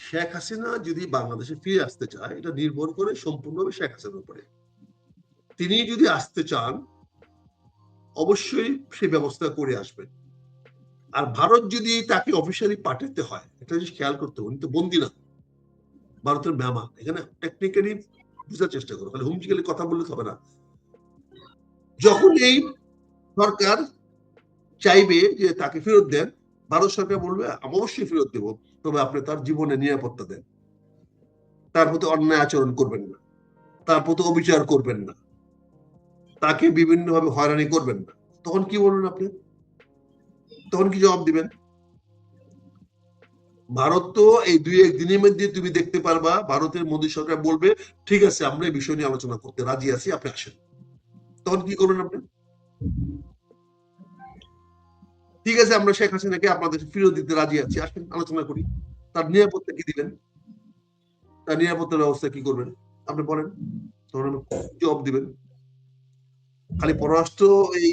শেখ হাসিনা যদি বাংলাদেশে ফিরে আসতে চায়, এটা নির্ভর করে সম্পূর্ণভাবে শেখ হাসিনার উপরে। তিনি যদি আসতে চান, অবশ্যই সে ব্যবস্থা করে আসবেন। আর ভারত যদি তাকে অফিসিয়ালি পাঠাতে হয়, এটা জিনিস খেয়াল করতে হবে, উনি তো বন্দি না, ভারতের মেহমান। এখানে টেকনিক্যালি বোঝার চেষ্টা করো, খালি হুমকিগালি কথা বললে হবে না। যখন এই সরকার চাইবে যে তাকে ফেরত দেন, ভারত সরকার বলবে আমি অবশ্যই ফেরত দেব, তবে আপনি তার জীবনে নিরাপত্তা দেন, তার প্রতি অন্যায় আচরণ করবেন না, তার প্রতি অবিচার করবেন না, তাকে বিভিন্নভাবে হয়রানি করবেন না। তখন কি বলবেন আপনি? তখন কি জবাব দিবেন? ভারত তো এই 2-1 দিনের মধ্যে তুমি দেখতে পারবা ভারতের মোদী সরকার বলবে ঠিক আছে আমরা এই বিষয় নিয়ে আলোচনা করতে রাজি আছি, আপনি আসেন। তখন কি করবেন আপনি? ঠিক আছে আমরা শেখ হাসিনাকে আপনাদের ফেরত দিতে রাজি আছি, আসেন আলোচনা করি। তার নিরাপত্তা কি দিবেন? তার নিরাপত্তার ব্যবস্থা কি করবেন আপনি বলেন? তখন জবাব দিবেন। খালি পররাষ্ট্র এই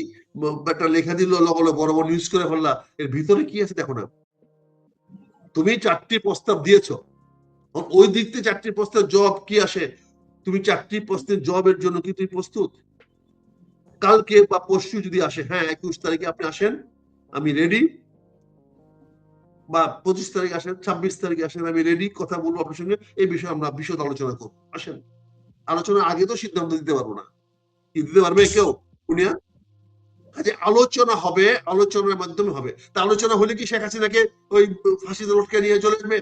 একটা লেখা দিল, লগলে বড় বড় নিউজ করে ফেললা, এর ভিতরে কি আছে দেখো না। তুমি 4টি প্রস্তাব দিয়েছ, ওই দিক থেকে 4টি প্রস্তাব জবাব কি আসে? তুমি 4টি প্রশ্নের জবাবের জন্য কি তুমি প্রস্তুত? কালকে বা পরশু যদি আসে, হ্যাঁ 21 তারিখে আপনি আসেন, আমি রেডি, বা 25 তারিখে আসেন, 26 তারিখে আসেন, আমি রেডি, কথা বলবো আপনার সঙ্গে, এই বিষয়ে আমরা বিশদ আলোচনা করবো, আসেন। আলোচনার আগে তো সিদ্ধান্ত দিতে পারবো না, কি দিতে পারবে কেউ? উনিয়া যে আলোচনা হবে, আলোচনার মাধ্যমে হবে। তা আলোচনা হলে কি শেখ হাসিনাকে ওই ফাঁসিতে লটকে নিয়ে চলে আসবে?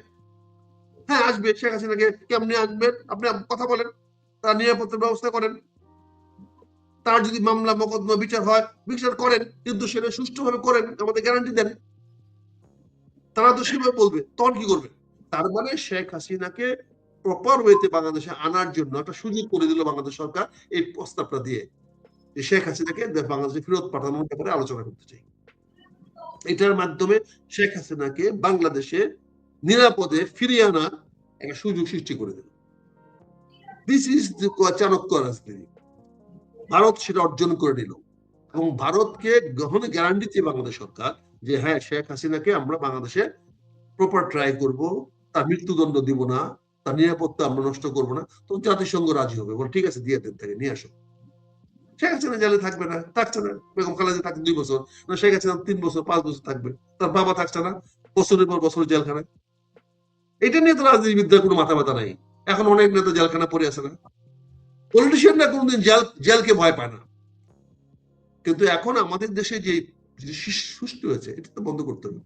হ্যাঁ আসবে। শেখ হাসিনাকে কেমনে আনবেন? আপনি কথা বলেন, তার নিরাপত্তার ব্যবস্থা করেন, তার যদি মামলা মোকদ্দমা বিচার হয় বিচার করেন, কিন্তু সেটা সুষ্ঠুভাবে করেন, আমাদের গ্যারান্টি দেন। তারা তো সেভাবে বলবে, তখন কি করবে? তার মানে শেখ হাসিনাকে প্রপার ওয়েতে বাংলাদেশে আনার জন্য একটা সুযোগ করে দিল বাংলাদেশ সরকার এই প্রস্তাবটা দিয়ে, যে শেখ হাসিনাকে বাংলাদেশে ফেরত পাঠানোর ব্যাপারে আলোচনা করতে চাই। এটার মাধ্যমে শেখ হাসিনাকে বাংলাদেশে নিরাপদে ফিরিয়ে আনার একটা সুযোগ সৃষ্টি করে দিল। দিস ইজ চাণক্য রাজনীতি। ভারত সেটা অর্জন করে নিল, এবং ভারতকে গ্রহণ গ্যারান্টি দিয়ে বাংলাদেশ সরকার যে হ্যাঁ শেখ হাসিনাকে আমরা বাংলাদেশে প্রপার ট্রাই করব, তার মৃত্যুদণ্ড দিব না, তার নিরাপত্তা আমরা নষ্ট করবো না। তো জাতিসংঘ রাজি হবে, বল ঠিক আছে দিয়ে দেন, থেকে নিয়ে আসো। শেখ হাসিনা জেলে থাকবে না, থাকছে না। বেগম খালেদা থাকবে 2 বছর, না শেখ হাসিনা 3 বছর 5 বছর থাকবে, তার বাবা থাকছে না বছরের পর বছর জেলখানায়। এটা নিয়ে তো রাজনীতিবিদদের কোনো মাথা ব্যথা নাই। এখন অনেক নেতা জেলখানা পড়ে আছে না, পলিটিশিয়ানরা কোনোদিন জেলকে ভয় পায় না। কিন্তু এখন আমাদের দেশে যে সৃষ্টি হয়েছে, এটা তো বন্ধ করতে হবে।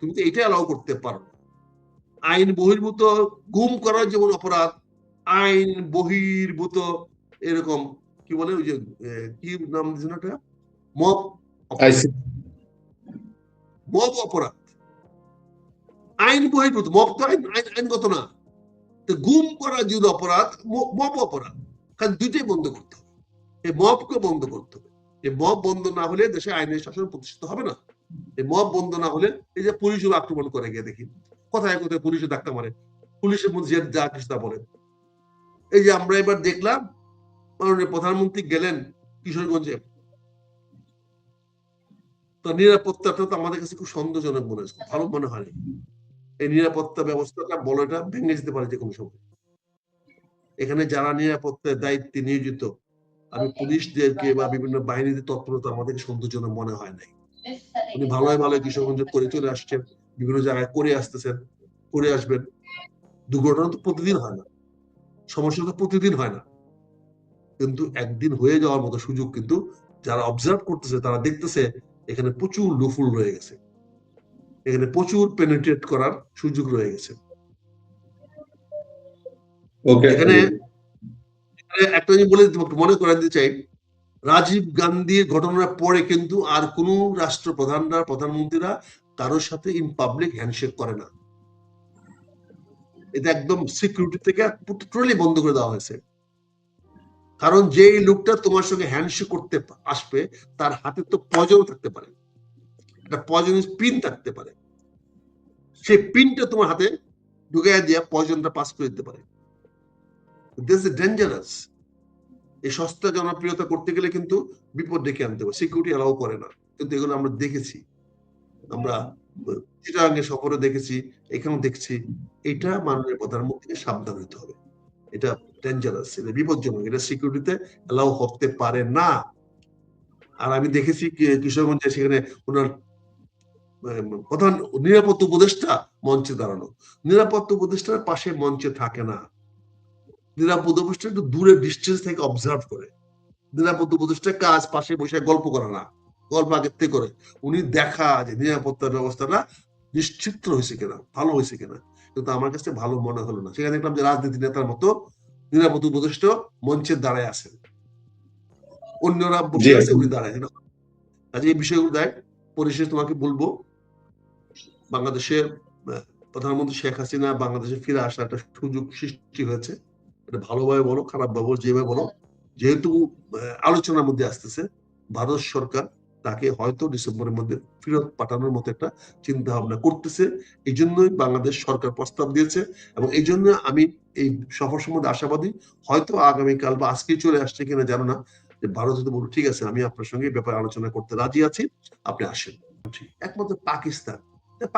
তুমি তো এটা অ্যালাউ করতে পারো। আইন বহির্ভূত গুম করার যেমন অপরাধ, আইন বহির্ভূত এরকম কি বলে ওই যে কি নাম দিয়েছেন ওটা, মব মব অপরাধ, আইন বহির্ভূত। মব তো আইনগত না, তো গুম করা যদি অপরাধ, মব অপরাধ। কারণ দুইটাই বন্ধ করতে হবে, এই মবকে বন্ধ করতে হবে। এই মব বন্ধ না হলে দেশে আইনের শাসন প্রতিষ্ঠিত হবে না। এই মব বন্ধ না হলে, এই যে পুলিশগুলো আক্রমণ করে গিয়ে দেখি কোথায় কোথায় পুলিশে ধাক্কা মারে, পুলিশের মধ্যে যা কিছু তা বলে। এই যে আমরা এবার দেখলাম মাননীয় প্রধানমন্ত্রী গেলেন কিশোরগঞ্জে, তো নিরাপত্তাটা তো আমাদের কাছে খুব সন্দেহজনক মনে হয়েছে, ভালো মনে হয়নি। এই নিরাপত্তা ব্যবস্থাটা বলটা ভেঙে যেতে পারে যে কোনো সময়। এখানে যারা নিরাপত্তার দায়িত্বে নিয়োজিত, আমি পুলিশদেরকে বা বিভিন্ন বাহিনীদের তৎপরতা আমাদের সন্দেহজনক মনে হয় নাই। উনি ভালোই ভালো কিশোরগঞ্জ করে চলে আসছেন, বিভিন্ন জায়গায় করে আসতেছেন, করে আসবেন। দুর্ঘটনা তো প্রতিদিন হয় না, সমস্যা তো প্রতিদিন হয় না, কিন্তু একদিন হয়ে যাওয়ার মতো সুযোগ কিন্তু যারা অবজার্ভ করতেছে তারা দেখতেছে এখানে প্রচুর লুফুল রয়ে গেছে, এখানে প্রচুর পেনিট্রেট করার সুযোগ রয়ে গেছে। এখানে একটা জিনিস বলে মনে করাই দিতে চাই, রাজীব গান্ধীর ঘটনার পরে কিন্তু আর কোন রাষ্ট্রপ্রধানরা, প্রধানমন্ত্রীরা কারোর সাথে ইন পাবলিক হ্যান্ডশেক করে না। এটা একদম সিকিউরিটি থেকে টোটালি বন্ধ করে দেওয়া হয়েছে। কারণ যে লোকটা তোমার সঙ্গে হ্যান্ডশেক করতে আসবে তার হাতে তো পয়জন থাকতে পারে, একটা পয়জনিস পিন থাকতে পারে, সেই পিনটা তোমার হাতে ঢুকাইয়া দিয়ে পয়জনটা পাস করে দিতে পারে। This is dangerous. এই সস্তা জনপ্রিয়তা করতে গেলে কিন্তু বিপদ ডেকে আনতে হবে, সিকিউরিটি অ্যালাউ করে না। কিন্তু এগুলো আমরা দেখেছি, আমরা চিটাগাঙ্গে সফরে দেখেছি, এখানেও দেখছি। এটা মাননীয় প্রধানমন্ত্রীকে সাবধান হতে হবে। এটা ডেঞ্জারাস, এটা বিপজ্জনক, এটা সিকিউরিটিতে এলাও হতে পারে না। আর আমি দেখেছি কিশোরগঞ্জে সেখানে ওনার প্রধান নিরাপত্তা উপদেষ্টা মঞ্চে দাঁড়ানো, নিরাপত্তা উপদেষ্টার পাশে মঞ্চে থাকে না, নিরাপত্তা উপদেষ্টা একটু দূরে ডিস্টেন্স থেকে অবজার্ভ করে। নিরাপত্তা উপদেষ্টার কাজ পাশে বসে গল্প করা না, গল্প আগের থেকে করে উনি দেখা যে নিরাপত্তার ব্যবস্থাটা নিশ্চিত হয়েছে কিনা, ভালো হয়েছে কিনা। কিন্তু আমার কাছে ভালো মনে হলো না। সেখানে দেখলাম যে রাজনীতি নেতার মতো নিরাপত্তা উপদেষ্টা মঞ্চে দাঁড়ায় আছেন, অন্যরা বসে আছে, উনি দাঁড়ায়। কাজে এই বিষয়গুলো দেয়। পরিশেষে তোমাকে বলবো, বাংলাদেশের প্রধানমন্ত্রী শেখ হাসিনা বাংলাদেশে ফিরে আসার একটা সুযোগ সৃষ্টি হয়েছে। এটা ভালোভাবে বলো, খারাপ ভাবে যেভাবে বলো, যেহেতু আলোচনার মধ্যে আসতেছে, ভারত সরকার তাকে হয়তো ডিসেম্বরের মধ্যে ফেরত পাঠানোর মতো একটা চিন্তা ভাবনা করতেছে। এই জন্যই বাংলাদেশ সরকার প্রস্তাব দিয়েছে, এবং এই জন্য আমি এই সফর সম্বন্ধে আশাবাদী। হয়তো আগামীকাল বা আজকেই চলে আসছে কিনা জানো না, যে ভারত যদি বলবো ঠিক আছে আমি আপনার সঙ্গে এই ব্যাপারে আলোচনা করতে রাজি আছি, আপনি আসেন। একমাত্র পাকিস্তান,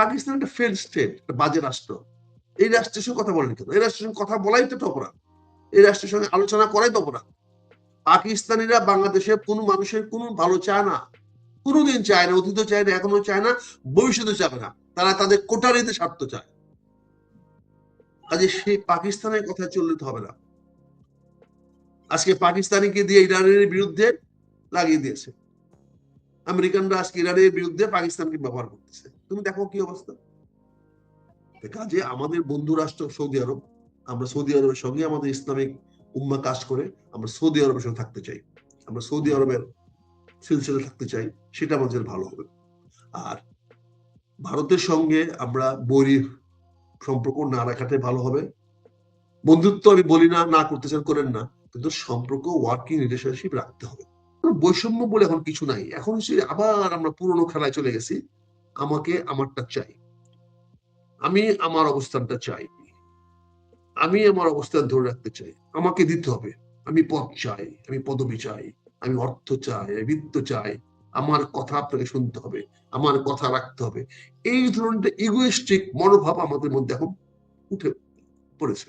পাকিস্তান একটা ফেল স্টেট, একটা বাজে রাষ্ট্র। এই রাষ্ট্রের সঙ্গে কথা বলেন কেন? এই রাষ্ট্রের সঙ্গে কথা বলাই তো অপরাধ, এই রাষ্ট্রের সঙ্গে আলোচনা করাই তো অপরাধ। পাকিস্তানিরা বাংলাদেশের কোনো মানুষের কোনো ভালো চায় না, কোনোদিন চায় না, অতীত চায় না, এখনো চায় না, ভবিষ্যতে চাবে না। তারা তাদের কোটারিতে স্বার্থ চায়। কাজে সেই পাকিস্তানের কথা চললে তো হবে না। আজকে পাকিস্তানিকে দিয়ে ইরানের বিরুদ্ধে লাগিয়ে দিয়েছে, আমেরিকানরা আজকে ইরানের বিরুদ্ধে পাকিস্তানকে ব্যবহার করতেছে। তুমি দেখো কি অবস্থা। কাজে আমাদের বন্ধু রাষ্ট্র সৌদি আরব, আমরা সৌদি আরবের সঙ্গে আমাদের ইসলামিক উম্মা কাজ করে, আমরা সৌদি আরবের সঙ্গে থাকতে চাই, আমরা সৌদি আরবের সিলসিলা থাকতে চাই, সেটা আমাদের ভালো হবে। আর ভারতের সঙ্গে আমরা বৈরী সম্পর্ক না রাখাটাই ভালো হবে। বন্ধুত্ব আমি বলি না, না করতে চান করেন না, কিন্তু সম্পর্ক ওয়ার্কিং রিলেশনশিপ রাখতে হবে। বৈষম্য বলে এখন কিছু নাই, এখন সে আবার আমরা পুরনো খেলায় চলে গেছি। আমাকে আমারটা চাই, আমি আমার অবস্থানটা চাই, আমি আমার অবস্থান ধরে রাখতে চাই, আমাকে দিতে হবে। আমি পদ চাই, আমি পদবি চাই, আমি অর্থ চাই, আমি বৃত্ত চাই, আমার কথা আপনাকে শুনতে হবে, আমার কথা রাখতে হবে। এই ধরনের ইগোইস্টিক মনোভাব আমাদের মধ্যে এখন উঠে পড়েছে।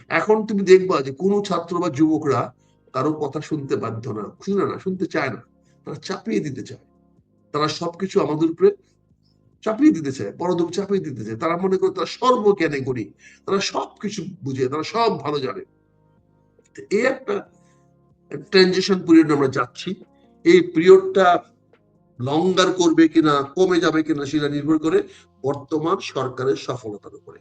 এখন তুমি দেখবা যে কোনো ছাত্র বা যুবকরা কারো কথা শুনতে বাধ্য না, শুনে না, শুনতে চায় না, তারা চাপিয়ে দিতে চায়, তারা সবকিছু আমাদের উপরে চাপিয়ে দিতে চায়, পরদম চাপিয়ে দিতে চায়। তারা মনে করে তারা সর্বজ্ঞানে গুণী, তারা সবকিছু বুঝে, তারা সব ভালো জানে। এই একটা ট্রানজিশন পিরিয়ড আমরা যাচ্ছি। এই পিরিয়ডটা লঙ্গার করবে কিনা, কমে যাবে কিনা, সেটা নির্ভর করে বর্তমান সরকারের সফলতার উপরে।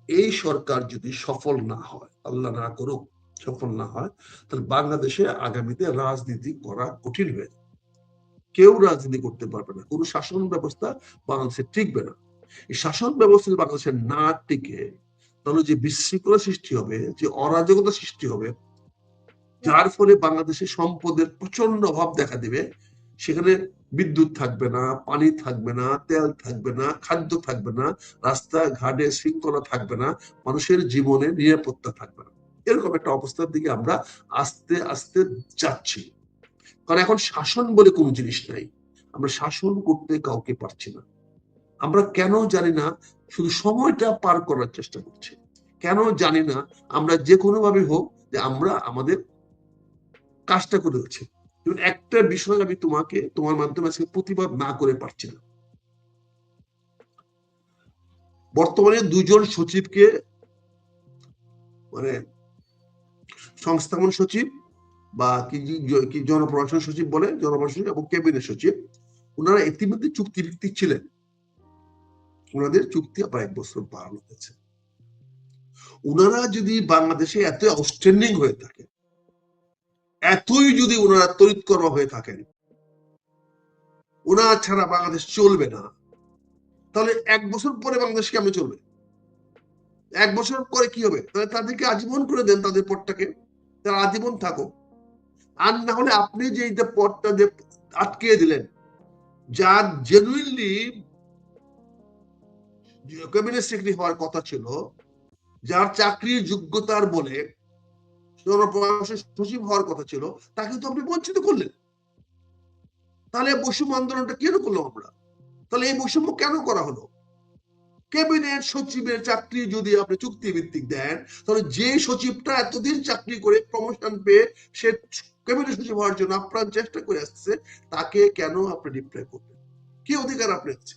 এই সরকার যদি সফল না হয়, আল্লাহ না করুক সফল না হয়, তাহলে বাংলাদেশে আগামীতে রাজনীতি করা কঠিন হয়ে যাবে। কেউ রাজনীতি করতে পারবে না, কোন শাসন ব্যবস্থা বাংলাদেশে টিকবে না। এই শাসন ব্যবস্থা যদি বাংলাদেশে না টিকে, তাহলে যে বিশৃঙ্খলা সৃষ্টি হবে, যে অরাজকতা সৃষ্টি হবে, যার ফলে বাংলাদেশে সম্পদের প্রচন্ড অভাব দেখা দিবে। সেখানে বিদ্যুৎ থাকবে না, পানি থাকবে না, তেল থাকবে না, খাদ্য থাকবে না, রাস্তাঘাটে শৃঙ্খলা থাকবে না, মানুষের জীবনে নিরাপত্তা থাকবে না। এরকম একটা অবস্থার দিকে আমরা আস্তে আস্তে যাচ্ছি। কারণ এখন শাসন বলে কোনো জিনিস নাই, আমরা শাসন করতে কাউকে পারছি না। আমরা কেন জানি না শুধু সময়টা পার করার চেষ্টা করছি, কেন জানি না আমরা যে কোনো ভাবে হোক যে আমরা আমাদের কাজটা করে হচ্ছে। একটা বিষয় আমি তোমাকে তোমার মাধ্যমে আজকে প্রতিবাদ না করে পারছি না। বর্তমানে দুজন সচিবকে, মানে সংস্থাপন সচিব বা কি জনপ্রশাসন সচিব বলে, জনপ্রশাসন এবং ক্যাবিনেট সচিব, ওনারা ইতিমধ্যে চুক্তি ছিলেন। ওনাদের চুক্তি আবার 1 বছর বাড়ানো হয়েছে। ওনারা যদি বাংলাদেশে এত আউটস্ট্যান্ডিং হয়ে থাকে, এতই যদি ওনারা তড়িৎকর্মা হয়ে থাকেন, ওনারা ছাড়া বাংলাদেশ চলবে না, তাহলে 1 বছর পরে বাংলাদেশ কেমন চলবে? 1 বছর পরে কি হবে? তাহলে তাদেরকে আজীবন করে দেন, তাদের পদটাকে, তারা আজীবন থাকো। আর না হলে আপনি যে পদটা আটকে দিলেন, যার জেনুইনলি ক্যাবিনেট সেক্রেটারি হওয়ার কথা ছিল, যার চাকরির যোগ্যতার বলে জনপ্রশাসন সচিব হওয়ার কথা ছিল, তাকে তো আপনি বঞ্চিত করলেন। তাহলে বৈষম্য আন্দোলনটা কেন করলাম আমরা? তাহলে এই বৈষম্য কেন করা হলো? ক্যাবিনেট সচিবের চাকরি যদি আপনি চুক্তিভিত্তিক দেন, তাহলে যে সচিবটা এতদিন চাকরি করে প্রমোশন পেয়ে সে ক্যাবিনেট সচিব হওয়ার জন্য আপ্রাণ চেষ্টা করে আসছে, তাকে কেন আপনি ডিপ্লয় করবেন? কি অধিকার আপনি আছে?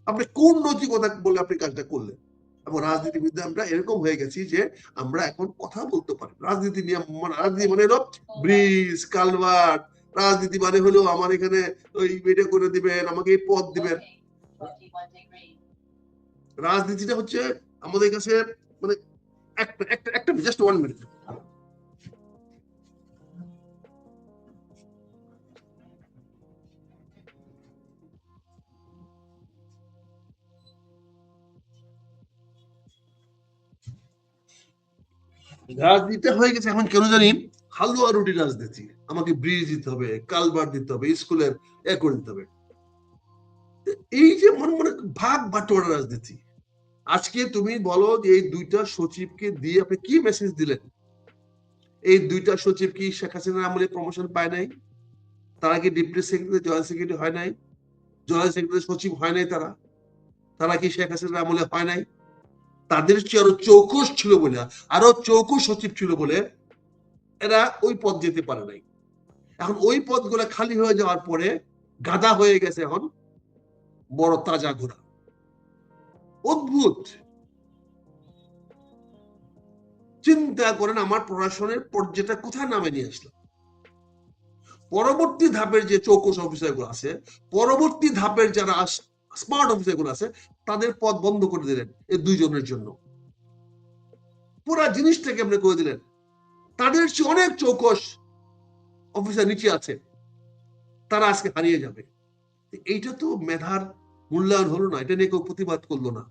আপনি কোন নৈতিকতা বলে আপনি কাজটা করলেন? এবং রাজনীতিবিদরা আমরা এরকম হয়ে গেছি যে আমরা এখন কথা বলতে পারি। রাজনীতি নিয়ে রাজনীতি মানে হলো ব্রিজ, কালভার্ট, রাজনীতি মানে হলো আমার এখানে ওই এটা করে দিবেন, আমাকে এই পদ দিবেন। রাজনীতিটা হচ্ছে আমাদের কাছে মানে একটা একটা একটা জাস্ট 1 মিনিট। রাজনীতিটা হয়ে গেছে এখন কেন জানি হালুয়া রুটি রাজনীতি। আমাকে ব্রিজ দিতে হবে, কালভার্ট দিতে হবে, স্কুলের এ করে দিতে হবে। এই যে মনে মনে ভাগ বাটোয়ারা রাজনীতি। আজকে তুমি বলো যে এই দুইটা সচিবকে দিয়ে আপনি কি মেসেজ দিলেন? এই দুইটা সচিব কি শেখ হাসিনার আমলে প্রমোশন পায় নাই? তারা কি ডিপ্টি সেক্রেটারি, জয়েন্ট সেক্রেটারি হয় নাই? জয়েন্ট সেক্রেটারি সচিব হয় নাই তারা? তারা কি শেখ হাসিনার আমলে হয় নাই? তাদের চেয়ে আরো চৌকস ছিল বলে, আরো চৌকস সচিব ছিল বলে এরা ওই পদ যেতে পারে নাই। এখন ওই পদগুলো খালি হয়ে যাওয়ার পরে গাদা হয়ে গেছে এখন বড় তাজা ঘোড়া। অদ্ভুত। চিন্তা করেন আমার প্রশাসনের পর্যায়টা কোথায় নামে নিয়ে আসলাম। পরবর্তী ধাপের যে চৌকস অফিসার গুলো আছে, পরবর্তী ধাপের যারা স্মার্ট অফিসার গুলো আছে, তাদের পদ বন্ধ করে দিলেন এই দুইজনের জন্য। পুরা জিনিসটাকে আপনি করে দিলেন। তাদের চেয়ে অনেক চৌকস অফিসার নিচে আছে, তারা আজকে হারিয়ে যাবে। এইটা তো মেধার মূল্যায়ন হলো না, এটা নিয়ে কেউ প্রতিবাদ করলো না।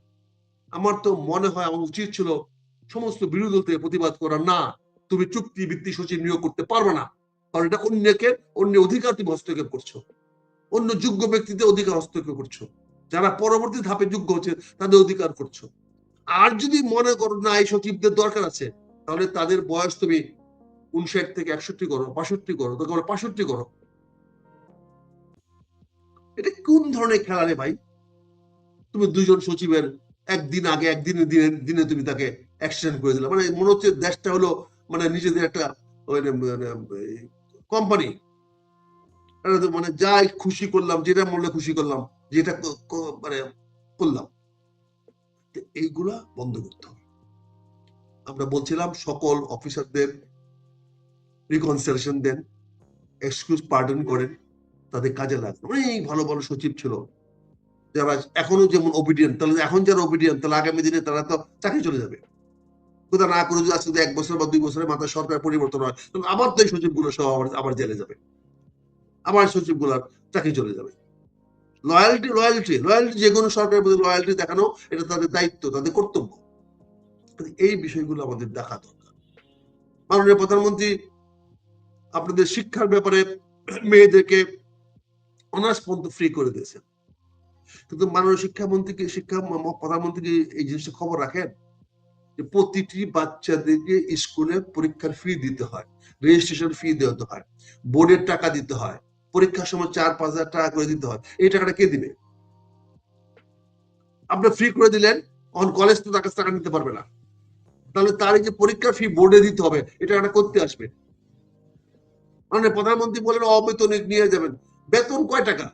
আমার তো মনে হয় আমার উচিত ছিল সমস্ত বিরোধী দল থেকে প্রতিবাদ করা, না তুমি চুক্তি ভিত্তিক সচিব নিয়োগ করতে পারবে না, কারণ এটা অন্য অধিকার তুমি হস্তক্ষেপ করছো, অন্য যোগ্য ব্যক্তিদের অধিকার হস্তক্ষেপ করছো, যারা পরবর্তী ধাপে যোগ্য হচ্ছে তাদের অধিকার করছো। আর যদি মনে করো না এই সচিবদের দরকার আছে, তাহলে তাদের বয়স তুমি 59 থেকে 61 করো, 65 করো, তোকে 65 করো। এটা কোন ধরনের খেলা রে ভাই? তুমি দুইজন সচিবের একদিন আগে একদিনের দিনে দিনে তুমি তাকে এক্সটেন্ড করে দিলে, মানে মনে হচ্ছে দেশটা হলো মানে নিজেদের একটা কোম্পানি, মানে যা খুশি করলাম, যেটা মূল্যে খুশি করলাম, যেটা মানে করলাম। এইগুলা বন্ধ করতে হবে। আমরা বলছিলাম সকল অফিসারদের রিকনসিলেশন দেন, এক্সকিউজ পার্ডন করেন, তাদের কাজে লাগবে। অনেক ভালো ভালো সচিব ছিল যারা এখনো যেমন ওবিডিয়েন্ট, তাহলে এখন যারা ওবিডিয়েন্ট তাহলে আগামী দিনে তারা তো চাকরি চলে যাবে। কোথা না করে যদি আজকে 1 বছর বা 2 বছরের মাথায় সরকার পরিবর্তন হয়, তখন আবার তো এই সচিবগুলো সহ আবার জেলে যাবে, আবার সচিবগুলোর চাকরি চলে যাবে। লয়ালটি লয়ালটি লয়ালটি, যে কোনো সরকারের প্রতি লয়ালটি দেখানো এটা তাদের দায়িত্ব, তাদের কর্তব্য। এই বিষয়গুলো আমাদের দেখা দরকার। মাননীয় প্রধানমন্ত্রী আপনাদের শিক্ষার ব্যাপারে মেয়েদেরকে অনার্স পর্যন্ত ফ্রি করে দিয়েছেন, কিন্তু মাননীয় প্রধানমন্ত্রী কি এই জিনিসটা খবর রাখেন যে প্রতিটি বাচ্চাদেরকে স্কুলে পরীক্ষার ফি দিতে হয়, রেজিস্ট্রেশন ফি দিতে হয়, বোর্ডের টাকা দিতে হয়, পরীক্ষার সময় 4-5 হাজার টাকা করে দিতে হয়। এই টাকাটা কে দিবে? আপনি ফ্রি করে দিলেন, অন কলেজ তো তার কাছে টাকা নিতে পারবে না, তাহলে তার এই যে পরীক্ষার ফি বোর্ডে দিতে হবে, এটা টাকাটা করতে আসবে? মানে প্রধানমন্ত্রী বলেন অবেতনিক নিয়ে যাবেন, বেতন কয় টাকা?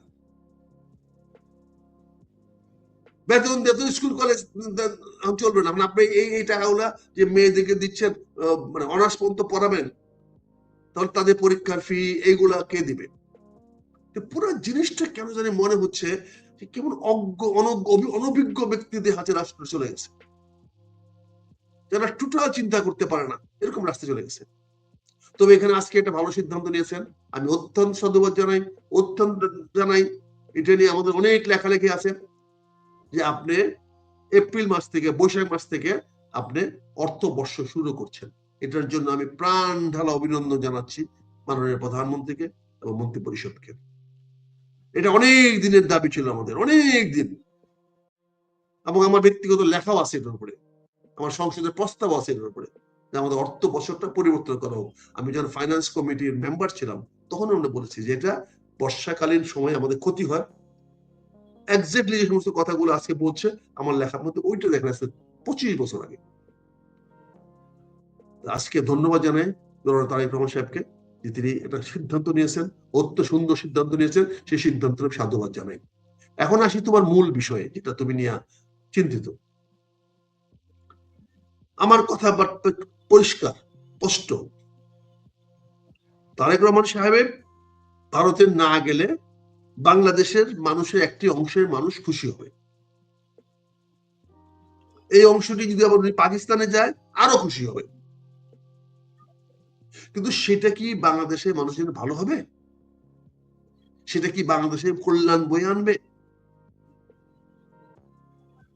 বেতন দিয়ে তো স্কুল কলেজ চলবে না। মানে আপনি এই টাকাগুলা যে মেয়েদেরকে দিচ্ছেন, মানে অনার্স পর্যন্ত পড়াবেন, তাহলে তাদের পরীক্ষার ফি এইগুলা কে দিবে? পুরো জিনিসটা কেন জানি মনে হচ্ছে যে কেমন অনভিজ্ঞ ব্যক্তিদের হাতে রাষ্ট্র চলে গেছে, যারা টোটাল চিন্তা করতে পারে না, এরকম রাস্তায় চলে গেছে। তবে এখানে আজকে একটা ভালো সিদ্ধান্ত নিয়েছেন, আমি অত্যন্ত সাধুবাদ জানাই, অত্যন্ত জানাই। এটা নিয়ে আমাদের অনেক লেখালেখি আছে যে আপনি এপ্রিল মাস থেকে, বৈশাখ মাস থেকে আপনি অর্থবর্ষ শুরু করছেন। এটার জন্য আমি প্রাণ ঢালা অভিনন্দন জানাচ্ছি মাননীয় প্রধানমন্ত্রীকে এবং মন্ত্রী পরিষদকে। এটা অনেক দিনের দাবি ছিল আমাদের, অনেক দিন, এবং আমার ব্যক্তিগত লেখাও আছে এটার উপরে, আমার সংসদের প্রস্তাব আছে এটার উপরে, যে আমাদের অর্থ বছরটা পরিবর্তন করা হোক। আমি যখন ফাইন্যান্স কমিটির মেম্বার ছিলাম তখন আমরা বলেছি যে এটা বর্ষাকালীন সময় আমাদের ক্ষতি হয়, এক্স্যাক্টলি যে সমস্ত কথাগুলো আজকে বলছে আমার লেখার মধ্যে ওইটা দেখা যাচ্ছে 25 বছর আগে। আজকে ধন্যবাদ জানাই জনাব তারেক রহমান সাহেবকে যে তিনি একটা সিদ্ধান্ত নিয়েছেন, অত্যন্ত সুন্দর সিদ্ধান্ত নিয়েছেন, সেই সিদ্ধান্তের সাধুবাদ জানাই। এখন আসি তোমার মূল বিষয়ে, যেটা তুমি নিয়ে চিন্তিত। আমার কথাবার্তা পরিষ্কার স্পষ্ট। তারেক রহমান সাহেবের ভারতে না গেলে বাংলাদেশের মানুষের একটি অংশের মানুষ খুশি হবে। এই অংশটি যদি আবার পাকিস্তানে যায় আরো খুশি হবে। কিন্তু সেটা কি বাংলাদেশের মানুষের ভালো হবে? সেটা কি বাংলাদেশের কল্যাণ বয়ে আনবে?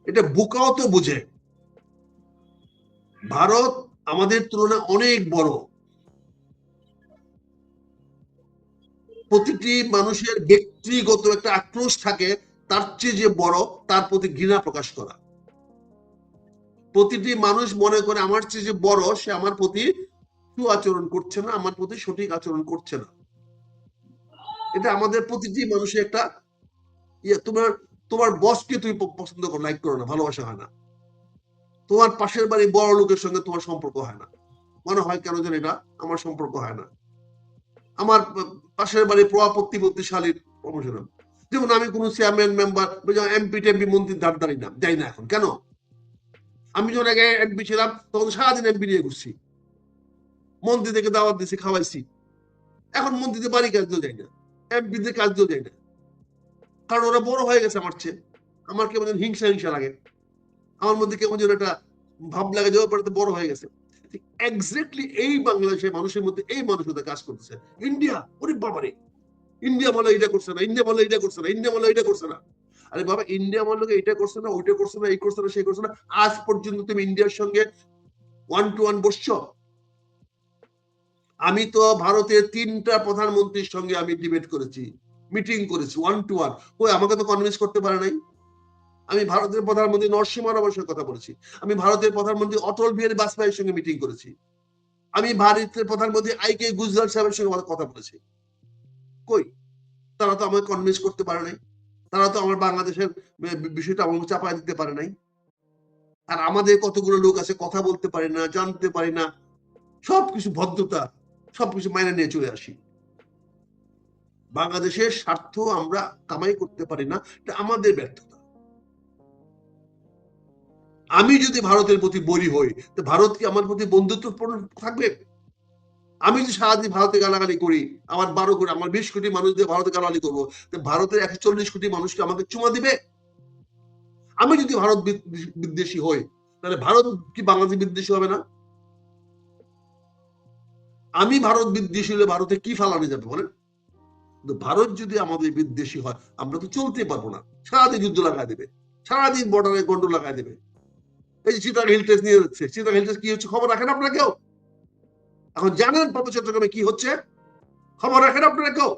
এটা বোকাও তো বুঝে। ভারত আমাদের তুলনায় অনেক বড়। প্রতিটি মানুষের ব্যক্তিগত একটা আক্রোশ থাকে তার চেয়ে যে বড় তার প্রতি ঘৃণা প্রকাশ করা। প্রতিটি মানুষ মনে করে আমার চেয়ে যে বড় সে আমার প্রতি আচরণ করছে না, আমার প্রতি সঠিক আচরণ করছে না। এটা আমাদের প্রতিটি মানুষের একটা তোমার তোমার বসকে তুমি পছন্দ করো, লাইক করো না, ভালোবাসা হয় না। তোমার পাশের বাড়ি বড় লোকের সঙ্গে তোমার সম্পর্ক হয় না, মনে হয় কেন যেন এটা আমার সম্পর্ক হয় না। আমার পাশের বাড়ি প্রতিপত্তিশালীর প্রমোশন, যেমন আমি কোন চেয়ারম্যান মেম্বার এমপি টেমপি মন্ত্রীর ধার দাঁড়ি না, যাই না এখন। কেন? আমি যখন আগে এমপি ছিলাম তখন সারাদিন এমপি নিয়ে ঘুরছি, মন্ত্রী থেকে দাওয়াত দিছি, খাওয়াইছি। এখন মন্ত্রীতে বাড়ি কাজ দিয়েও যাই না, এমপিতে কাজ দিয়েও যাই না, কারণ ওরা বড় হয়ে গেছে আমার চেয়ে। আমার কেমন হিংসা হিংসা লাগে, আমার মধ্যে কেমন যেন একটা ভাব লাগে যে ওপরে বড় হয়ে গেছে। এক্স্যাক্টলি এই বাংলাদেশের মানুষের মধ্যে এই মানুষটা কাজ করতেছে। ইন্ডিয়া, ওরে বাবারে, ইন্ডিয়া বলে এটা করছে না, ইন্ডিয়া বলে এটা করছে না, ইন্ডিয়া বলে এটা করছে না। আরে বাবা, ইন্ডিয়া বললো এটা করছে না, ওইটা করছে না, এই করছে না, সেই করছে না। আজ পর্যন্ত তুমি ইন্ডিয়ার সঙ্গে 1-to-1 বসছো? আমি তো ভারতের 3টা প্রধানমন্ত্রীর সঙ্গে আমি ডিবেট করেছি, মিটিং করেছি 1-to-1। ওই আমাকে তো কনভিন্স করতে পারে নাই। আমি ভারতের প্রধানমন্ত্রী নরসিংহ রাওয়ের সঙ্গে কথা বলেছি, আমি ভারতের প্রধানমন্ত্রী অটল বিহারী বাজপেয়ীর সঙ্গে মিটিং করেছি, আমি ভারতের প্রধানমন্ত্রী আইকে গুজরাল সাহেবের সঙ্গে কথা বলেছি। কই? তারা তো আমাকে কনভিন্স করতে পারে নাই। তারা তো আমার বাংলাদেশের বিষয়টা আমাকে চাপায় দিতে পারে নাই। আর আমাদের কতগুলো লোক আছে কথা বলতে পারি না, জানতে পারি না, সবকিছু ভদ্রতা সবকিছু মাইনে নিয়ে চলে আসি। বাংলাদেশের স্বার্থ আমরা কামাই করতে পারি না, এটা আমাদের ব্যর্থতা। আমি যদি ভারতের প্রতি বলি হই তো ভারত কি আমার প্রতি বন্ধুত্বপূর্ণ থাকবে? আমি যদি সারাদিন ভারতে গালাগালি করি, আমার 12 কোটি, আমার 20 কোটি মানুষ দিয়ে ভারতে গালাগালি করবো, তো ভারতের 140 কোটি মানুষকে আমাকে চুমা দিবে? আমি যদি ভারত বিদ্বেষী হই তাহলে ভারত কি বাংলাদেশ বিদ্বেষী হবে না? আমি ভারত বিদ্বেষী হলে ভারতে কি ফালানো যাবে বলেন? ভারত যদি আমাদের বিদ্বেষী হয় আমরা তো চলতে পারবো না, সারাদিন যুদ্ধ লাগাই দেবে, সারাদিন বর্ডারে গন্ডল লাগাই দেবে। এই যে চিটাং হিল টেস্ট নিয়ে যাচ্ছে, চিটাং হিল টেস্ট কি হচ্ছে খবর রাখেন আপনারা কেউ? এখন জানেন পার্বত্য চট্টগ্রামে কি হচ্ছে? খবর রাখেন আপনারা কেউ?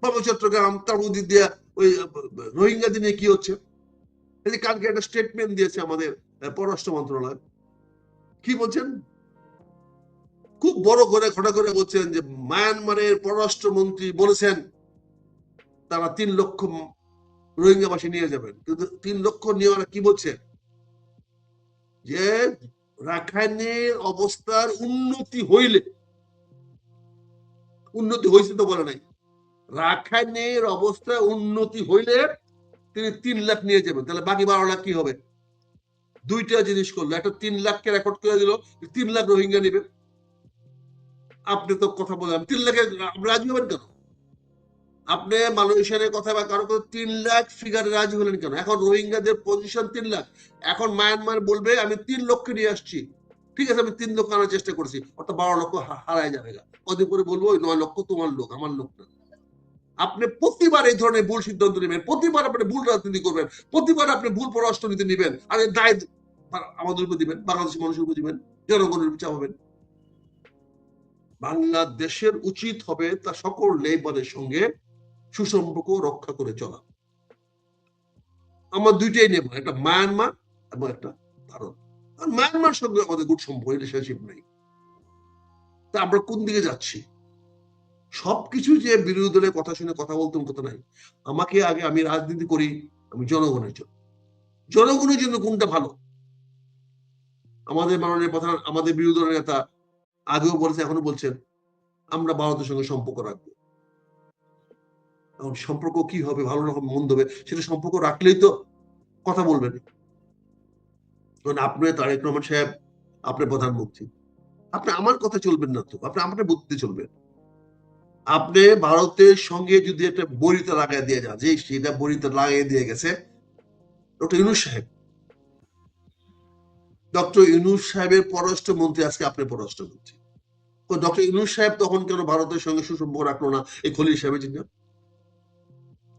পার্বত্য চট্টগ্রাম তার মধ্যে দিয়ে ওই রোহিঙ্গাদের নিয়ে কি হচ্ছে? এই যে কালকে একটা স্টেটমেন্ট দিয়েছে আমাদের পররাষ্ট্র মন্ত্রণালয়, কি বলছেন? খুব বড় করে ঘটা করে বলছেন যে মায়ানমারের পররাষ্ট্রমন্ত্রী বলেছেন তারা 3 লক্ষ রোহিঙ্গাবাসী নিয়ে যাবেন। কিন্তু 3 লক্ষ নিয়ে ওরা কি বলছে? যে রাখাইনের অবস্থার উন্নতি হইলে, উন্নতি হয়েছে তো বলে নাই, রাখাইনের অবস্থা উন্নতি হইলে তিনি 3 লাখ নিয়ে যাবেন। তাহলে বাকি 12 লাখ কি হবে? দুইটা জিনিস করলো, একটা 3 লাখকে রেকর্ড করে দিল, 3 লাখ রোহিঙ্গা নেবে। আপনি তো কথা বললেন 3 লাখে রাজি হবেন কেন? আপনি মালয়েশিয়ার কথা বা কারো কথা 3 লাখ ফিগারে রাজি হলেন কেন? এখন রোহিঙ্গাদের পজিশন 3 লাখ, এখন মায়ানমার বলবে আমি 3 লক্ষ নিয়ে আসছি, ঠিক আছে আমি 3 লক্ষ আনার চেষ্টা করছি, অর্থাৎ 12 লক্ষ হারায় যাবে। কদিন পরে বলবো ওই 9 লক্ষ তোমার লোক, আমার লোক না। আপনি প্রতিবার এই ধরনের ভুল সিদ্ধান্ত নেবেন, প্রতিবার আপনি ভুল রাজনীতি করবেন, প্রতিবার আপনি ভুল পররাষ্ট্রনীতি নেবেন, আর এর দায় আমাদের উপর দিবেন, বাংলাদেশের মানুষের উপর দিবেন, জনগণের উপর চাপাবেন। বাংলাদেশের উচিত হবে তার সকল নেইবারের সঙ্গে সুসম্পর্ক রক্ষা করে চলা। আমার দুইটাই নেব, একটা মায়ানমার এবং একটা ভারত। আর মায়ানমার সঙ্গে আমাদের গুড সম্পর্ক, রিলেশনশিপ নেই। তা আমরা কোন দিকে যাচ্ছি? সবকিছু যে বিরোধী দলের কথা শুনে কথা বলতে কথা নাই। আমাকে আগে, আমি রাজনীতি করি আমি জনগণের জন্য। জনগণের জন্য কোনটা ভালো? আমাদের মাননীয় প্রধান, আমাদের বিরোধী দলের নেতা আগেও বলেছে, এখনো বলছেন আমরা ভারতের সঙ্গে সম্পর্ক রাখবো। এখন সম্পর্ক কি হবে, ভালো রকম মন্দ হবে, সেটা সম্পর্ক রাখলেই তো কথা বলবেন। কারণ আপনি তারেক রহমান সাহেব, আপনি প্রধানমন্ত্রী, আপনি আমার কথা চলবেন না তো, আপনি আমার বুদ্ধিতে চলবেন। আপনি ভারতের সঙ্গে যদি একটা বড়িতে লাগাই দিয়ে যান, যে সেটা বড়িতে লাগিয়ে দিয়ে গেছে ডক্টর ইউনূস সাহেব। ডক্টর ইউনূস সাহেবের পররাষ্ট্রমন্ত্রী, আজকে আপনি পররাষ্ট্রমন্ত্রী। ডক্টর ইউনূস সাহেব তখন কেন ভারতের সঙ্গে সুসম্পর্ক রাখলো না এই খলিল সাহেবের জন্য?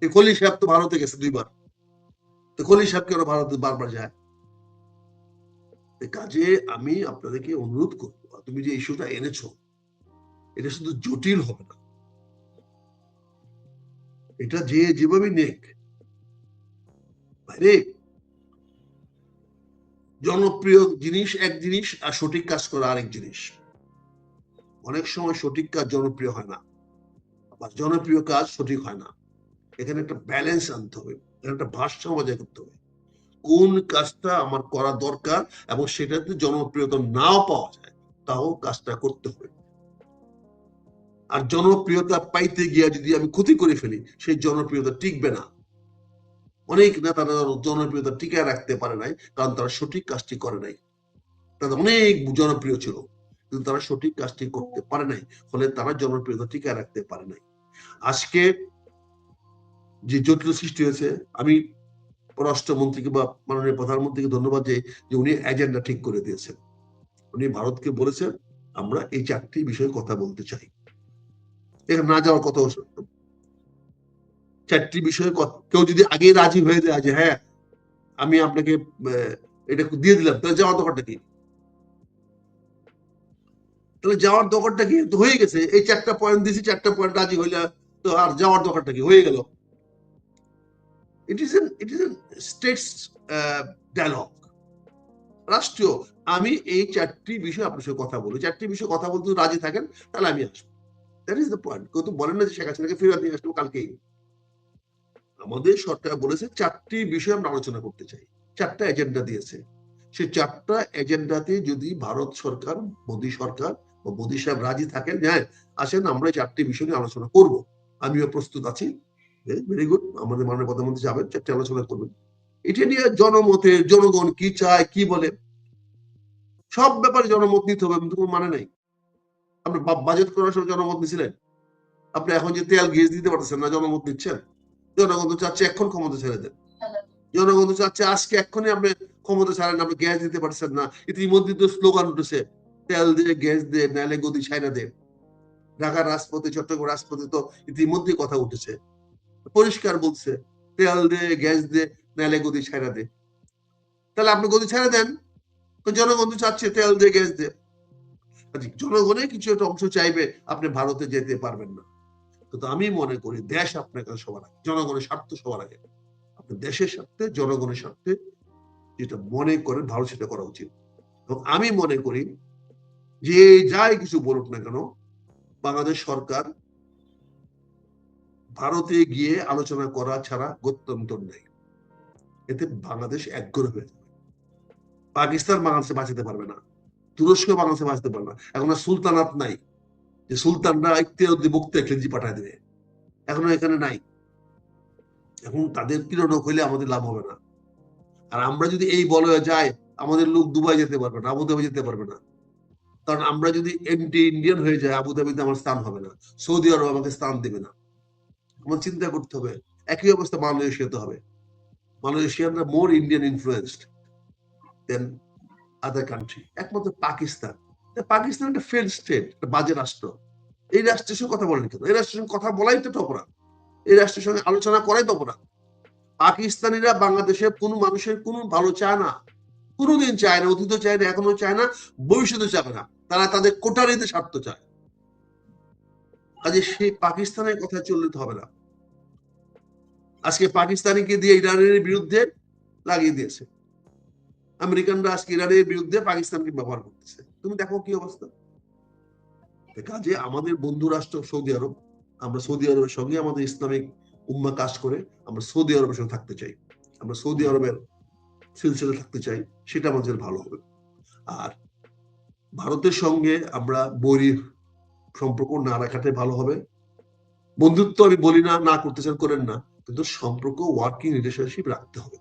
এই খলিল সাহেব তো ভারতে গেছে 2 বার, তো খলিল সাহেব কেন ভারতে বারবার যায়? কাজে আমি আপনাদেরকে অনুরোধ করবো, তুমি যে ইস্যুটা এনেছো এটা শুধু জটিল হবে না, এটা যে যেভাবে নেক, বাইরে জনপ্রিয় জিনিস এক জিনিস আর সঠিক কাজ করা আরেক জিনিস। অনেক সময় সঠিক কাজ জনপ্রিয় হয় না, আবার জনপ্রিয় কাজ সঠিক হয় না। এখানে একটা ব্যালেন্স আনতে হবে, একটা ভারসাম্য বজায় করতে হবে। কোন কাজটা আমার করা দরকার এবং সেটাতে জনপ্রিয়তা নাও পাওয়া যায়, তাও কাজটা করতে হবে। আর জনপ্রিয়তা পাইতে গিয়ে যদি আমি ক্ষতি করে ফেলি, সেই জনপ্রিয়তা টিকবে না। অনেক নেতারা জনপ্রিয়তা টিকায় রাখতে পারে নাই, কারণ তারা সঠিক কাজটি করে নাই। তারা অনেক জনপ্রিয় ছিল, কিন্তু তারা সঠিক কাজটি করতে পারে নাই, ফলে তারা জনপ্রিয়তা টিকায় রাখতে পারে নাই। আজকে যে জটিল সৃষ্টি হয়েছে, আমি পররাষ্ট্রমন্ত্রীকে বা মাননীয় প্রধানমন্ত্রীকে ধন্যবাদ যে উনি এজেন্ডা ঠিক করে দিয়েছেন। উনি ভারতকে বলেছেন আমরা এই 4টি বিষয়ে কথা বলতে চাই। এখানে না যাওয়ার কথা, 4টি বিষয়ে কেউ যদি আগে রাজি হয়ে যায় যে হ্যাঁ আমি আপনাকে এটা দিয়ে দিলাম, তাহলে যাওয়ার দরকারটা কি? তাহলে যাওয়ার দরকারটা কি? তো হয়ে গেছে, এই 4টা পয়েন্ট দিয়েছি, 4টা পয়েন্ট রাজি হইলে তো আর যাওয়ার দরকারটা কি? হয়ে গেল। It is an states dialogue, রাষ্ট্রীয়। আমি এই 4টি বিষয়ে আপনার সঙ্গে কথা বলি, 4টি বিষয়ে কথা বলতে রাজি থাকেন তাহলে আমি আসবো। That is the point. কেউ তো বলেন না যে শেখ হাসিনাকে ফেরত নিয়ে আসবো কালকেই। আমাদের সরকার বলেছে 4টি বিষয়ে আমরা আলোচনা করতে চাই, 4টা এজেন্ডা দিয়েছে। সেই 4টা এজেন্ডাতে যদি ভারত সরকার, মোদী সরকার বা মোদী সাহেব রাজি থাকেন, হ্যাঁ আসেন আমরা এই 4টি বিষয় নিয়ে আলোচনা করব, আমিও প্রস্তুত আছি। ভেরি গুড, আমাদের মাননীয় প্রধানমন্ত্রী যাবেন, 4টি আলোচনা করবেন। এটা নিয়ে জনমতের, জনগণ কি চায় কি বলে, সব ব্যাপারে জনমত নিতে হবে, কোনো মানে নাই। আপনি বাজেট করার সময় জনমত নিছিলেন? আপনি এখন যে তেল গ্যাস দিতে পারতেছেন না, জনমত নিচ্ছেন? জনগণ তো চাচ্ছে এখন ক্ষমতা ছেড়ে দেন। জনগণ তো চাচ্ছে আজকে এক্ষুনি আপনি ক্ষমতা ছাড়েন, আপনি গ্যাস দিতে পারছেন না। ইতিমধ্যে তো স্লোগান উঠেছে, তেল দিয়ে গ্যাস দিয়ে নাইলে গদি ছাইনা দেন। ঢাকার রাজপথে, চট্টগ্রাম রাজপথে তো ইতিমধ্যে কথা উঠেছে, পরিষ্কার বলছে তেল দিয়ে গ্যাস দিয়ে নাইলে গদি ছাইনা দে। তাহলে আপনি গদি ছেড়ে দেন, জনগণ তো চাচ্ছে তেল দিয়ে গ্যাস দিয়ে। জনগণের কিছু একটা অংশ চাইবে, আপনি ভারতে যেতে পারবেন না। কিন্তু আমি মনে করি দেশ আপনার কাছে সবার আগে, জনগণের স্বার্থ সবার আগে। আপনি দেশের স্বার্থে, জনগণের স্বার্থে যেটা মনে করেন ভালো সেটা করা উচিত। এবং আমি মনে করি যে যাই কিছু বলুক না কেন, বাংলাদেশ সরকার ভারতে গিয়ে আলোচনা করা ছাড়া গত্যন্তর নেই। এতে বাংলাদেশ একগ্রহ হয়ে যাবে। পাকিস্তান বাংলাদেশে বাঁচাতে পারবে না, তুরস্ক বাংলাদেশে বাঁচতে পারবে না। এখন আর সুলতানাত নাই যে সুলতানরা ইখতিয়ার মুক্ত খিলজি পাঠায় দেবে, এখনো এখানে নাই। এখন তাদের কিরণক হইলে আমাদের লাভ হবে না। আর আমরা যদি এই বলয়ে যাই, আমাদের লোক দুবাই যেতে পারবে না, আবুধাবি যেতে পারবে না। কারণ আমরা যদি এন্টি ইন্ডিয়ান হয়ে যাই, আবুধাবিতে আমার স্থান হবে না, সৌদি আরব আমাকে স্থান দেবে না। আমার চিন্তা করতে হবে। একই অবস্থা মালয়েশিয়াতে হবে। মালয়েশিয়ানরা মোর ইন্ডিয়ান ইনফ্লুয়েন্সড দেন আদার কান্ট্রি। একমাত্র পাকিস্তান, পাকিস্তান একটা ফেল্ড স্টেট, একটা বাজে রাষ্ট্র। এই রাষ্ট্রের সঙ্গে কথা বলেন কেন? এই রাষ্ট্রের সঙ্গে কথা বলাই তো অপরাধ, এই রাষ্ট্রের সঙ্গে আলোচনা করাই তো অপরাধ। পাকিস্তানিরা বাংলাদেশের কোনো মানুষের কোনো ভালো চায় না, কোনোদিন চায় না, অতীত চায় না, এখনো চায় না, ভবিষ্যতে চাবে না। তারা তাদের কোটারিতে স্বার্থ চায়। কাজে সেই পাকিস্তানের কথা চললে তো হবে না। আজকে পাকিস্তানিকে দিয়ে ইরানের বিরুদ্ধে লাগিয়ে দিয়েছে, আমেরিকানরা আজকে ইরানের বিরুদ্ধে পাকিস্তানকে ব্যবহার করতেছে। তুমি দেখো কি অবস্থা। কাজে আমাদের বন্ধু রাষ্ট্র সৌদি আরব, আমরা সৌদি আরবের সঙ্গে আমাদের ইসলামিক উম্মা কাজ করে, আমরা সৌদি আরবের সঙ্গে থাকতে চাই, আমরা সৌদি আরবের সিলসিলা থাকতে চাই, সেটা আমাদের ভালো হবে। আর ভারতের সঙ্গে আমরা বৈরী সম্পর্ক না রাখাটাই ভালো হবে। বন্ধুত্ব আমি বলি না, না করতে চান করেন না, কিন্তু সম্পর্ক ওয়ার্কিং রিলেশনশিপ রাখতে হবে।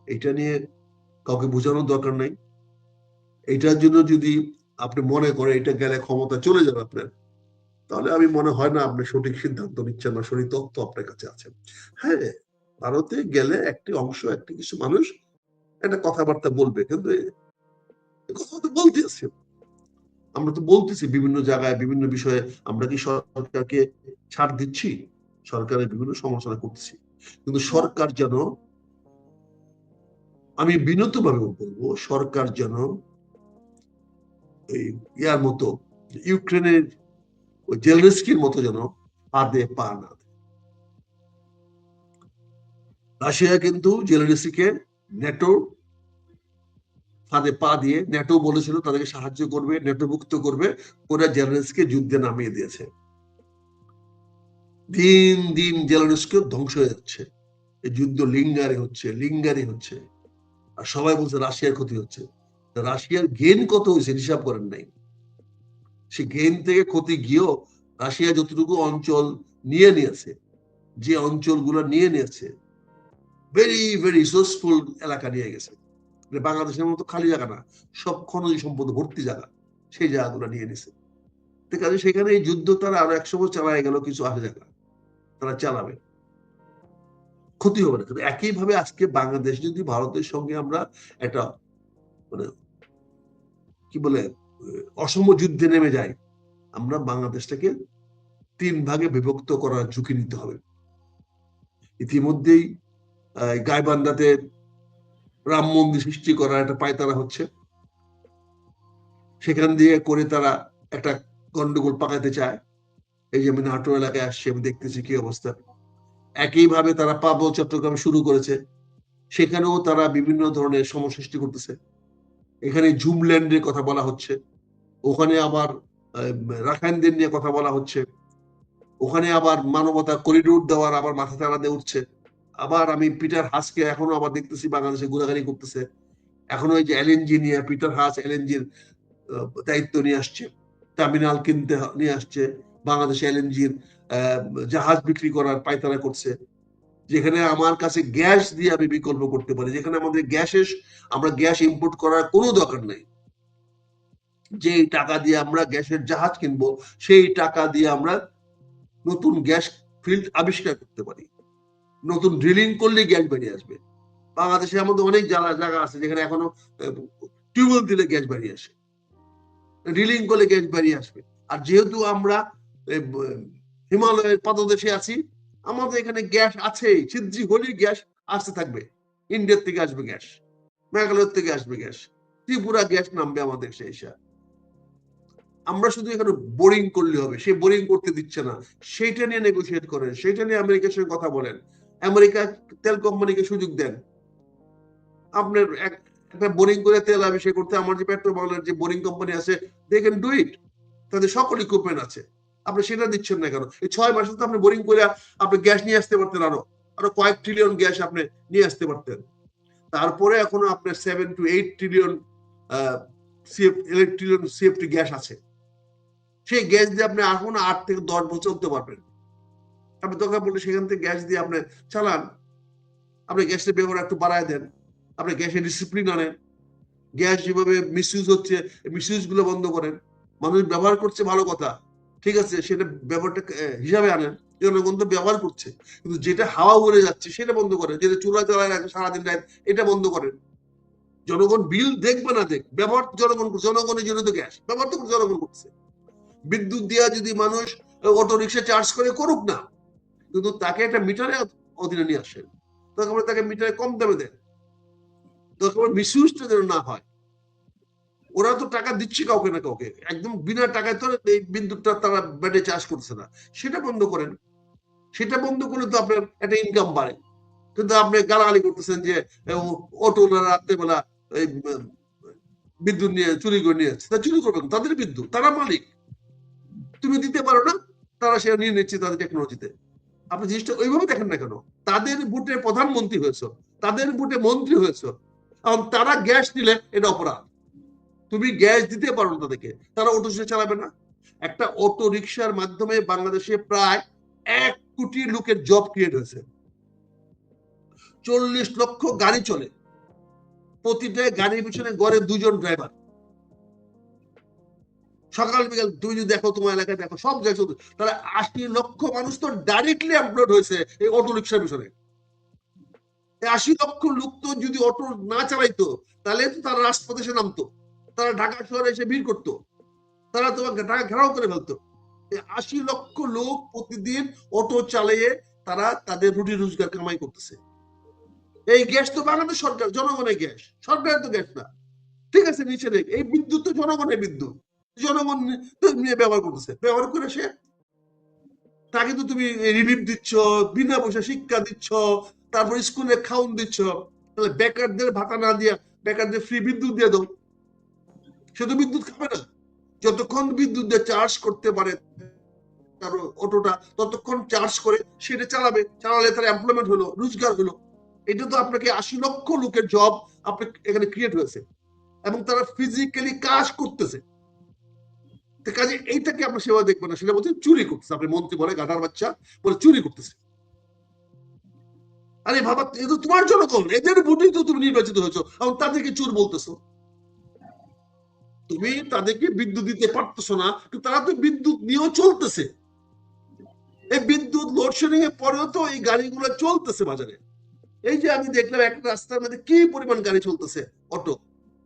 এটা নিয়ে কাউকে বোঝানোর দরকার নাই। এটার জন্য যদি আপনি মনে করেন এটা গেলে ক্ষমতা চলে যাবে আপনার, তাহলে আমি মনে হয় না আপনি সঠিক সিদ্ধান্ত নিচ্ছেন না, সঠিক তথ্য আপনার কাছে আছে। হ্যাঁ, ভারতে গেলে একটি অংশ, একটি কিছু মানুষ একটা কথাবার্তা বলবে, কিন্তু কথা তো বলতে আছে, আমরা তো বলতেছি বিভিন্ন জায়গায় বিভিন্ন বিষয়ে। আমরা কি সরকারকে ছাড় দিচ্ছি? সরকারের বিভিন্ন সমালোচনা করতেছি, কিন্তু সরকার যেন, আমি বিনীতভাবে বলবো, সরকার যেন এই ইয়ার মতো, ইউক্রেনের ওই জেলনেস্কির মতো যেন ফাঁদে পা না দেয়। রাশিয়া কিন্তু জেলনেস্কিকে ন্যাটো ফাঁদে পা দিয়ে, ন্যাটো বলেছিল তাদেরকে সাহায্য করবে, ন্যাটোভুক্ত করবে, ওরা জেলনেস্কিকে যুদ্ধে নামিয়ে দিয়েছে। দিন দিন জেলনেস্কি ধ্বংস হয়ে যাচ্ছে, এই যুদ্ধ লিঙ্গারি হচ্ছে, আর সবাই বলছে রাশিয়ার ক্ষতি হচ্ছে। রাশিয়ার গেইন কত হয়েছে হিসাব করেন নাই। সে গেইন থেকে ক্ষতি গিয়েও রাশিয়া যতটুকু অঞ্চল নিয়ে নিয়েছে, যে অঞ্চলগুলো নিয়ে নিয়েছে, ভেরি ভেরি রিসোর্সফুল এলাকা নিয়ে গেছে। বাংলাদেশের মতো খালি জায়গা না, সব খনিজ সম্পদ ভর্তি জায়গা, সেই জায়গাগুলো নিয়ে নিছে। ঠিক আছে, সেখানে এই যুদ্ধ তারা আরো 100 বছর চালায় গেল, কিছু আসে জায়গা তারা চালাবে, ক্ষতি হবে না। কিন্তু একইভাবে আজকে বাংলাদেশ যদি ভারতের সঙ্গে আমরা একটা মানে কি বলে অসম যুদ্ধে নেমে যাই, আমরা বাংলাদেশটাকে 3 ভাগে বিভক্ত করার ঝুঁকি নিতে হবে। ইতিমধ্যেই গাইবান্ধাতে রাম মন্দির সৃষ্টি করার একটা পায়তারা হচ্ছে, সেখান দিয়ে করে তারা একটা গন্ডগোল পাকাতে চায়। এই যে আমি নাটোর এলাকায় আসছি, আমি দেখতেছি কি অবস্থা। একইভাবে তারা পাবনা চট্টগ্রাম শুরু করেছে, সেখানেও তারা বিভিন্ন ধরনের সমস্যা সৃষ্টি করতেছে। এখানে জুমল্যান্ডের কথা বলা হচ্ছে, ওখানে আবার রাখাইনদের নিয়ে কথা বলা হচ্ছে, ওখানে আবার মানবতা করিডোর দেওয়ার আবার মাথা চাড়া দিয়ে উঠছে। আবার আমি পিটার হাসকে এখনো আবার দেখতেছি বাংলাদেশে ঘোরাঘুরি করতেছে। এখনো ওই যে এলএনজি নিয়ে পিটার হাস এলএনজির দায়িত্ব নিয়ে আসছে, টার্মিনাল কিনতে নিয়ে আসছে, বাংলাদেশে এলএনজির জাহাজ বিক্রি করার পায়তারা করছে, যেখানে আমার কাছে গ্যাস দিয়ে আমি বিকল্প করতে পারি, যেখানে আমাদের আমরা গ্যাস ইম্পোর্ট করার কোনো দরকার নেই। যে টাকা দিয়ে আমরা গ্যাসের জাহাজ কিনবো, সেই টাকা দিয়ে আমরা নতুন গ্যাস ফিল্ড আবিষ্কার করতে পারি। নতুন ড্রিলিং করলে গ্যাস বেরিয়ে আসবে। বাংলাদেশের মধ্যে অনেক জায়গা আছে যেখানে এখনো টিউবওয়েল দিলে গ্যাস বেরিয়ে আসে, ড্রিলিং করলে গ্যাস বেরিয়ে আসবে। আর যেহেতু আমরা হিমালয়ের পাদদেশে আছি, আমাদের এখানে গ্যাস আছে, ছিদ্রি হলেই গ্যাস আসতে থাকবে। ইন্ডিয়ার থেকে আসবে গ্যাস, মেঘালয় থেকে আসবে গ্যাস, ত্রিপুরা গ্যাস নামবে আমাদের সেই। আমরা শুধু এখানে বোরিং করলে হবে, সে বোরিং করতে দিচ্ছে না, সেইটা নিয়ে নেগোসিয়েট করেন, সেইটা নিয়ে আমেরিকার সঙ্গে কথা বলেন, আমেরিকা তেল কোম্পানিকে সুযোগ দেন। আপনার একটা বোরিং করে তেল আবিষ্কার করতে, আমার যে পেট্রো বাংলার যে বোরিং কোম্পানি আছে, দে ক্যান ডু ইট, তাদের সকল ইকুইপমেন্ট আছে, আপনি সেটা দিচ্ছেন না কেন? এই 6 মাসে তো আপনি বোরিং করে আপনি গ্যাস নিয়ে আসতে পারতেন, আরো কয়েক ট্রিলিয়ন গ্যাস আপনি নিয়ে আসতে পারতেন। তারপরে এখনো আপনার 7 to 8 ট্রিলিয়ন সিএফটি গ্যাস আছে, সেই গ্যাস দিয়ে আপনি এখনো 8 থেকে 10 বছর চলতে পারবেন। আপনি দরকার পড়লে সেখান থেকে গ্যাস দিয়ে আপনি চালান, আপনি গ্যাসের ব্যবহার একটু বাড়ায় দেন, আপনি গ্যাসের ডিসিপ্লিন আনেন, গ্যাস যেভাবে মিসইউজ হচ্ছে মিসইউজ গুলো বন্ধ করেন। মানুষ ব্যবহার করছে ভালো কথা, ঠিক আছে, সেটা ব্যবহারটা হিসাবে আনেন, জনগণ তো ব্যবহার করছে, কিন্তু যেটা হাওয়া উড়ে যাচ্ছে সেটা বন্ধ করেন, যেটা চুলা চালায় রাখে সারাদিন রাত, এটা বন্ধ করেন। জনগণ বিল দেখবে না দেখ, ব্যবহার জনগণের জন্য তো গ্যাস ব্যবহার তো জনগণ করছে। বিদ্যুৎ দেওয়া যদি মানুষ অটো রিক্সা চার্জ করে করুক না, কিন্তু তাকে একটা মিটারে অধীনে নিয়ে আসেন, তখন তাকে মিটারে কম দামে দেন, তখন মিসইউজটা যেন না হয়। ওরা তো টাকা দিচ্ছে কাউকে না কাউকে, একদম বিনা টাকায় তো এই বিদ্যুৎটা তারা ব্যাটে চার্জ করছে না, সেটা বন্ধ করেন। সেটা বন্ধ করলে তো আপনার একটা ইনকাম বাড়ে। কিন্তু আপনি গালাগালি করতেছেন যে অটোরা রাত্রেবেলা বিদ্যুৎ নিয়ে চুরি করে নিয়ে যাচ্ছে, তা চুরি করবেন, তাদের বিদ্যুৎ, তারা মালিক, তুমি দিতে পারো না, তারা সেটা নিয়ে নিচ্ছে তাদের টেকনোলজিতে। আপনি জিনিসটা ওইভাবে দেখেন না কেন? তাদের ভোটে প্রধানমন্ত্রী হয়েছে, তাদের ভোটে মন্ত্রী হয়েছে, এবং তারা গ্যাস নিলে এটা অপরাধ। তুমি গ্যাস দিতে পারো না তাদেরকে, তারা অটো রিক্সা চালাবে না। একটা অটো রিক্সার মাধ্যমে বাংলাদেশে প্রায় 1 কোটি লোকের জব ক্রিয়েট হয়েছে। 40 লক্ষ গাড়ি চলে, প্রতিটা গাড়ির পিছনে গড়ে 2 জন ড্রাইভার। সকাল বিকাল তুমি যদি দেখো, তোমার এলাকায় দেখো, সব জায়গায় চলছে। তাহলে 80 লক্ষ মানুষ তো ডাইরেক্টলি আপলোড হয়েছে এই অটো রিক্সার পিছনে। 80 লক্ষ লোক তো যদি অটো না চালাইতো, তাহলে তো তারা রাজপথে এসে নামতো, তারা ঢাকা শহরে এসে ভিড় করতো, তারা তোমাকে ঢাকা ঘেরাও করে ফেলতো। 80 লক্ষ লোক প্রতিদিন অটো চালিয়ে তারা তাদের রুটি রোজগার কামাই করতেছে। এই গ্যাস তো বাংলাদেশ সরকার, জনগণের গ্যাস, সরকারের তো গ্যাস না। ঠিক আছে, নিচে দেখ, এই বিদ্যুৎ তো জনগণের বিদ্যুৎ, জনগণ নিয়ে ব্যবহার করতেছে। ব্যবহার করে সে, তাকে তো তুমি রিলিফ দিচ্ছ, বিনা পয়সা শিক্ষা দিচ্ছ, তারপর স্কুলে খাউন দিচ্ছ। তাহলে বেকারদের ভাতা না দিয়া বেকারদের ফ্রি বিদ্যুৎ দিয়ে দাও, সে তো বিদ্যুৎ খাবে না। যতক্ষণ বিদ্যুৎ দিয়ে চার্জ করতে পারে তার অটোটা, ততক্ষণ চার্জ করে সেটা চালাবে, চালালে তার এমপ্লয়মেন্ট হলো, রোজগার হলো। এটা তো আপনাকে 80 লক্ষ লোকের জব আপনি এখানে ক্রিয়েট হয়েছে, এবং তারা ফিজিক্যালি কাজ করতেছে। কাজে এইটাকে আপনার সেবা দেখবেন না, সেটা বলছে চুরি করতেছে। আপনি মন্ত্রী বলে গাধার বাচ্চা বলে চুরি করতেছে। আরে বাবা, এ তো তোমার জনগণ, এদের ভোটেই তো তুমি নির্বাচিত হয়েছো, এবং তাদেরকে চোর বলতেছো। তুমি তাদেরকে বিদ্যুৎ দিতে পারতেছো না, কিন্তু তারা তো বিদ্যুৎ নিয়েও চলতেছে। এই বিদ্যুৎ লোডশেডিং এর পরেও তো এই গাড়িগুলো চলতেছে বাজারে। এই যে আমি দেখলাম একটা রাস্তার মধ্যে কি পরিমাণ গাড়ি চলতেছে, অটো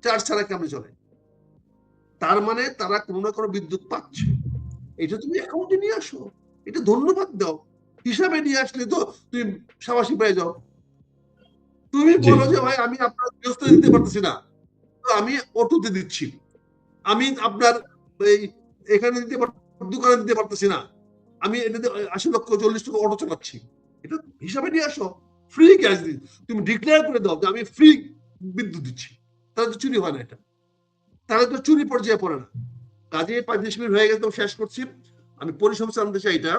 চার্জ ছাড়া কেমন চলে। তার মানে তারা কোনো না কোনো বিদ্যুৎ পাচ্ছে। এটা তুমি অ্যাকাউন্টে নিয়ে আসো, এটা ধন্যবাদ দাও, হিসাবে নিয়ে আসলে তো তুমি সাবাসী পেয়ে যাও। তুমি জি বলো যে ভাই আমি আপনার গৃহস্থ দিতে পারতেছি না, তো আমি অটোতে দিচ্ছি, আমি আপনার এই এখানে দিতে দোকানে দিতে পারতেছি না, আমি এটাতে 80 লক্ষ 40 লক্ষ অটো চালাচ্ছি। এটা হিসাবে নিয়ে আসো, ফ্রি গ্যাস দিই, তুমি ডিক্লেয়ার করে দাও যে আমি ফ্রি বিদ্যুৎ দিচ্ছি। তাহলে তো চুরি হয় না, এটা তাহলে তো চুরি পর্যায়ে পড়ে না। কাজে 5-10 মিনিট হয়ে গেছে, তো শেষ করছি। আমি পরিসংখ্যান আনতে চাই এটা